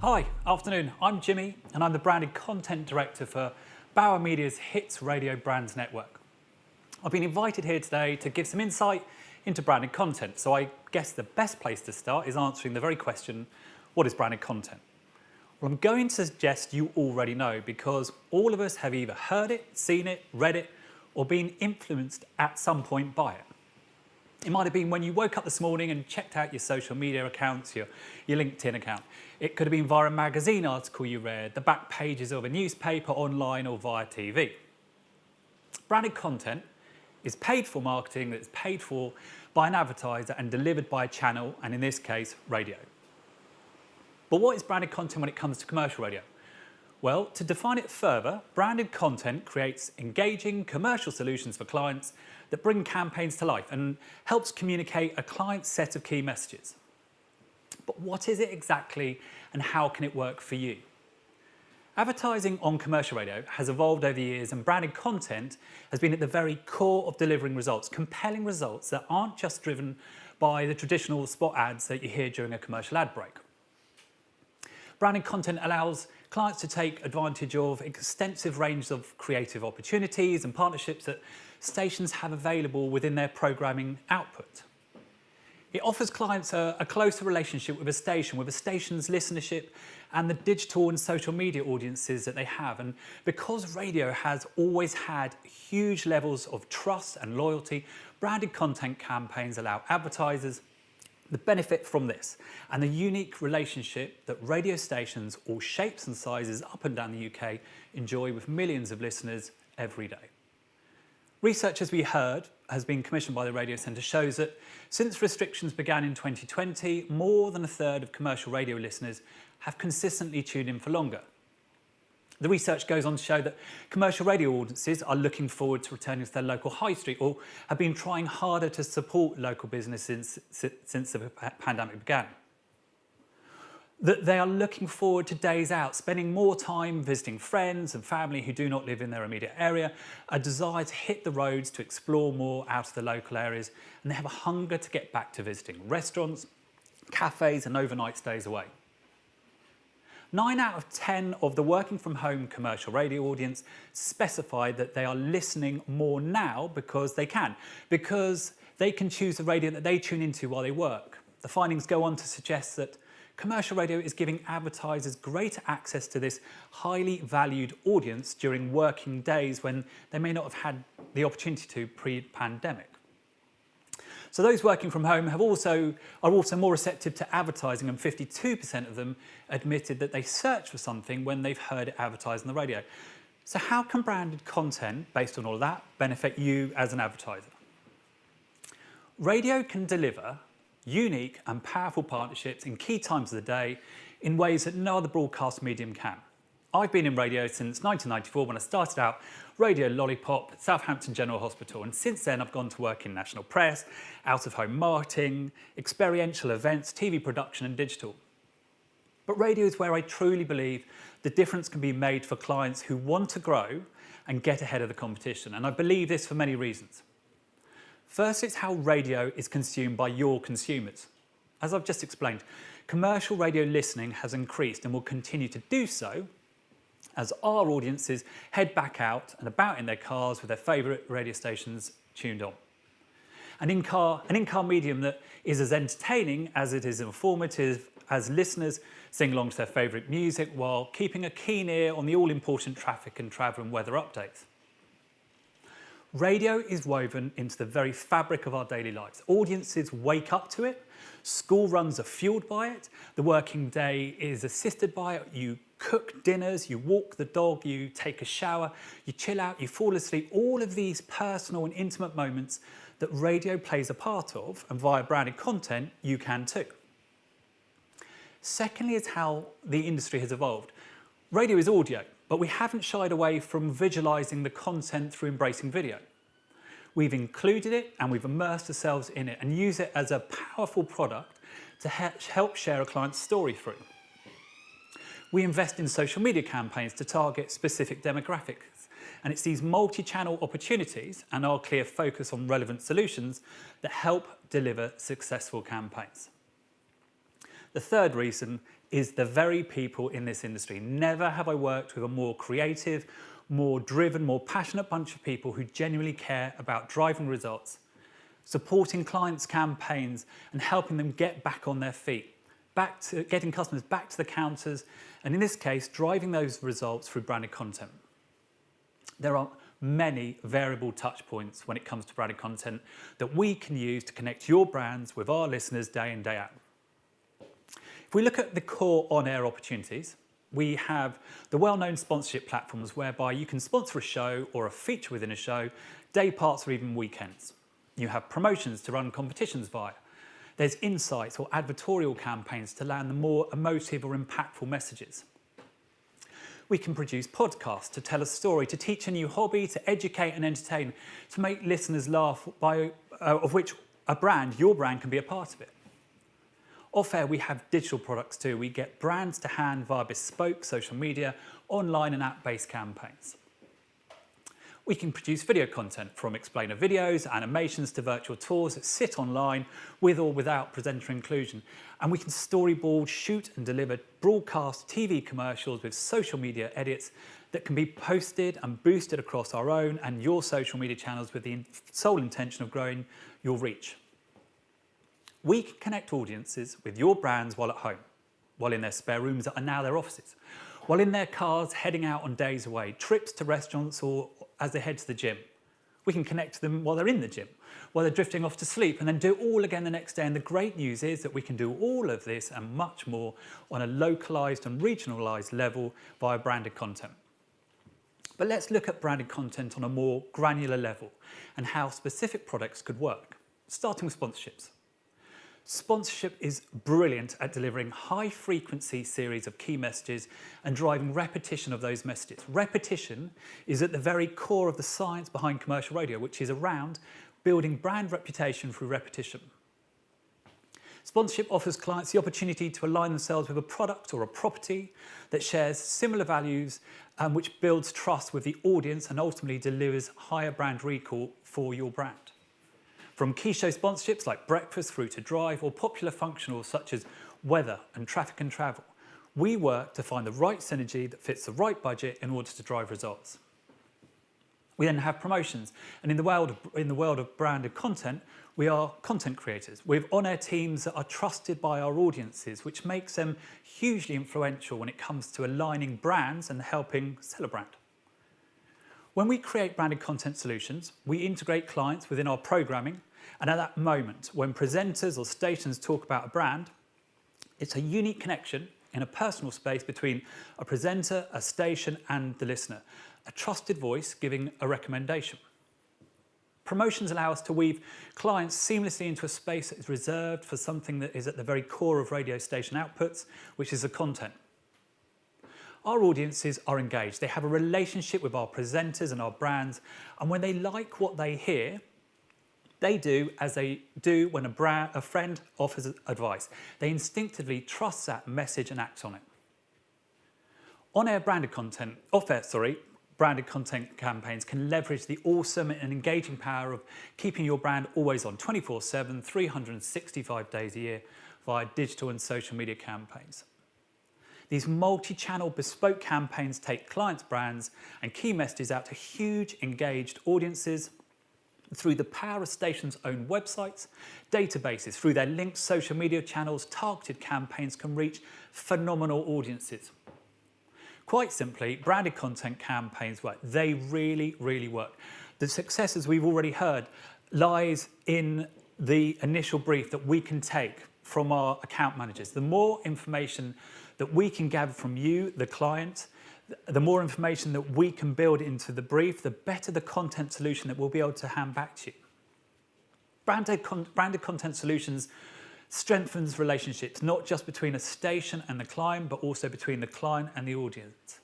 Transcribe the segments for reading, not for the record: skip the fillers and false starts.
Hi, afternoon. I'm Jimmy and I'm the Branded Content Director for Bauer Media's Hits Radio Brands Network. I've been invited here today to give some insight into branded content, so I guess the best place to start is answering the very question, what is branded content? Well, I'm going to suggest you already know because all of us have either heard it, seen it, read it, or been influenced at some point by it. It might have been when you woke up this morning and checked out your social media accounts, your LinkedIn account. It could have been via a magazine article you read, the back pages of a newspaper, online or via TV. Branded content is paid for marketing that's paid for by an advertiser and delivered by a channel, and in this case, radio. But what is branded content when it comes to commercial radio? Well, to define it further, branded content creates engaging commercial solutions for clients that bring campaigns to life and helps communicate a client's set of key messages. But what is it exactly and how can it work for you? Advertising on commercial radio has evolved over the years and branded content has been at the very core of delivering results, compelling results that aren't just driven by the traditional spot ads that you hear during a commercial ad break. Branded content allows clients to take advantage of extensive range of creative opportunities and partnerships that stations have available within their programming output. It offers clients a closer relationship with a station's listenership and the digital and social media audiences that they have. And because radio has always had huge levels of trust and loyalty, branded content campaigns allow advertisers the benefit from this and the unique relationship that radio stations, all shapes and sizes up and down the UK, enjoy with millions of listeners every day. Research, as we heard, has been commissioned by the Radio Centre shows that since restrictions began in 2020, more than a third of commercial radio listeners have consistently tuned in for longer. The research goes on to show that commercial radio audiences are looking forward to returning to their local high street or have been trying harder to support local businesses since the pandemic began. That they are looking forward to days out, spending more time visiting friends and family who do not live in their immediate area, a desire to hit the roads to explore more out of the local areas, and they have a hunger to get back to visiting restaurants, cafes and overnight stays away. 9 out of 10 of the working from home commercial radio audience specify that they are listening more now because they can choose the radio that they tune into while they work. The findings go on to suggest that commercial radio is giving advertisers greater access to this highly valued audience during working days when they may not have had the opportunity to pre-pandemic. So those working from home are also more receptive to advertising, and 52% of them admitted that they search for something when they've heard it advertised on the radio. So how can branded content, based on all of that, benefit you as an advertiser? Radio can deliver unique and powerful partnerships in key times of the day in ways that no other broadcast medium can. I've been in radio since 1994 when I started out Radio Lollipop at Southampton General Hospital, and since then I've gone to work in national press, out-of-home marketing, experiential events, TV production and digital. But radio is where I truly believe the difference can be made for clients who want to grow and get ahead of the competition, and I believe this for many reasons. First, it's how radio is consumed by your consumers. As I've just explained, commercial radio listening has increased and will continue to do so as our audiences head back out and about in their cars with their favourite radio stations tuned on. An in-car medium that is as entertaining as it is informative, as listeners sing along to their favourite music while keeping a keen ear on the all-important traffic and travel and weather updates. Radio is woven into the very fabric of our daily lives. Audiences wake up to it, school runs are fueled by it, the working day is assisted by it, you cook dinners, you walk the dog, you take a shower, you chill out, you fall asleep, all of these personal and intimate moments that radio plays a part of, and via branded content, you can too. Secondly is how the industry has evolved. Radio is audio, but we haven't shied away from visualising the content through embracing video. We've included it and we've immersed ourselves in it and use it as a powerful product to help share a client's story through. We invest in social media campaigns to target specific demographics, and it's these multi-channel opportunities and our clear focus on relevant solutions that help deliver successful campaigns. The third reason is the very people in this industry. Never have I worked with a more creative, more driven, more passionate bunch of people who genuinely care about driving results, supporting clients' campaigns and helping them get back on their feet, back to getting customers back to the counters, and in this case, driving those results through branded content. There are many variable touch points when it comes to branded content that we can use to connect your brands with our listeners day in, day out. If we look at the core on-air opportunities, we have the well-known sponsorship platforms whereby you can sponsor a show or a feature within a show, day parts or even weekends. You have promotions to run competitions via. There's insights or advertorial campaigns to land the more emotive or impactful messages. We can produce podcasts to tell a story, to teach a new hobby, to educate and entertain, to make listeners laugh, of which your brand can be a part of it. Off-air, we have digital products too. We get brands to hand via bespoke social media, online and app-based campaigns. We can produce video content from explainer videos, animations to virtual tours that sit online with or without presenter inclusion. And we can storyboard, shoot and deliver broadcast TV commercials with social media edits that can be posted and boosted across our own and your social media channels with the sole intention of growing your reach. We can connect audiences with your brands while at home, while in their spare rooms that are now their offices, while in their cars heading out on days away, trips to restaurants or as they head to the gym. We can connect them while they're in the gym, while they're drifting off to sleep, and then do it all again the next day. And the great news is that we can do all of this and much more on a localized and regionalized level via branded content. But let's look at branded content on a more granular level and how specific products could work, starting with sponsorships. Sponsorship is brilliant at delivering high-frequency series of key messages and driving repetition of those messages. Repetition is at the very core of the science behind commercial radio, which is around building brand reputation through repetition. Sponsorship offers clients the opportunity to align themselves with a product or a property that shares similar values, which builds trust with the audience and ultimately delivers higher brand recall for your brand. From key show sponsorships like breakfast through to drive or popular functionals such as weather and traffic and travel, we work to find the right synergy that fits the right budget in order to drive results. We then have promotions, and in the world of branded content, we are content creators with on-air teams that are trusted by our audiences, which makes them hugely influential when it comes to aligning brands and helping sell a brand. When we create branded content solutions, we integrate clients within our programming, and at that moment, when presenters or stations talk about a brand, it's a unique connection in a personal space between a presenter, a station, and the listener, a trusted voice giving a recommendation. Promotions allow us to weave clients seamlessly into a space that is reserved for something that is at the very core of radio station outputs, which is the content. Our audiences are engaged. They have a relationship with our presenters and our brands, and when they like what they hear, they do as they do when a friend offers advice. They instinctively trust that message and act on it. Off-air branded content campaigns can leverage the awesome and engaging power of keeping your brand always on 24/7, 365 days a year via digital and social media campaigns. These multi-channel bespoke campaigns take clients' brands and key messages out to huge engaged audiences through the power of stations' own websites, databases, through their linked social media channels. Targeted campaigns can reach phenomenal audiences. Quite simply, branded content campaigns work. They really, really work. The success, as we've already heard, lies in the initial brief that we can take from our account managers. The more information that we can gather from you, the client, the more information that we can build into the brief, the better the content solution that we'll be able to hand back to you. Branded content solutions strengthens relationships, not just between a station and the client, but also between the client and the audience.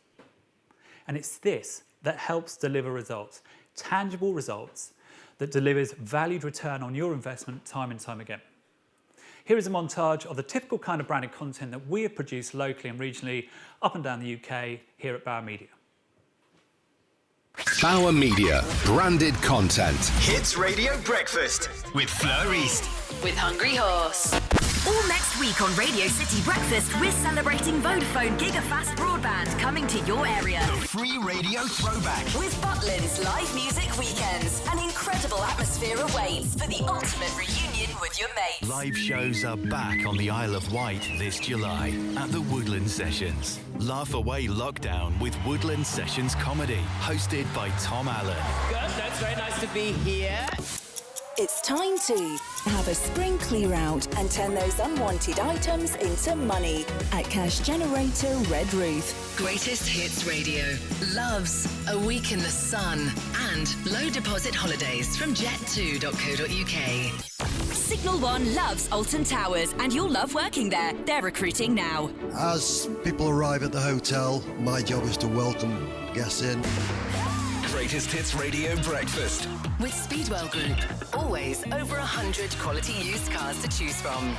And it's this that helps deliver results, tangible results that delivers valued return on your investment time and time again. Here is a montage of the typical kind of branded content that we have produced locally and regionally up and down the UK here at Bauer Media. Bauer Media, branded content. Hits Radio Breakfast with Fleur East. With Hungry Horse. All next week on Radio City Breakfast, we're celebrating Vodafone Gigafast Broadband coming to your area. The free radio throwback. With Butlin's live music weekends, an incredible atmosphere awaits for the ultimate reunion with your mates. Live shows are back on the Isle of Wight this July at the Woodland Sessions. Laugh away lockdown with Woodland Sessions comedy, hosted by Tom Allen. Good, that's very nice to be here. It's time to have a spring clear out and turn those unwanted items into money at Cash Generator Red Roof. Greatest Hits Radio, Loves, A Week in the Sun, and low deposit holidays from jet2.co.uk. Signal One loves Alton Towers, and you'll love working there. They're recruiting now. As people arrive at the hotel, my job is to welcome guests in. Greatest Hits Radio Breakfast. With Speedwell Group, always over 100 quality used cars to choose from.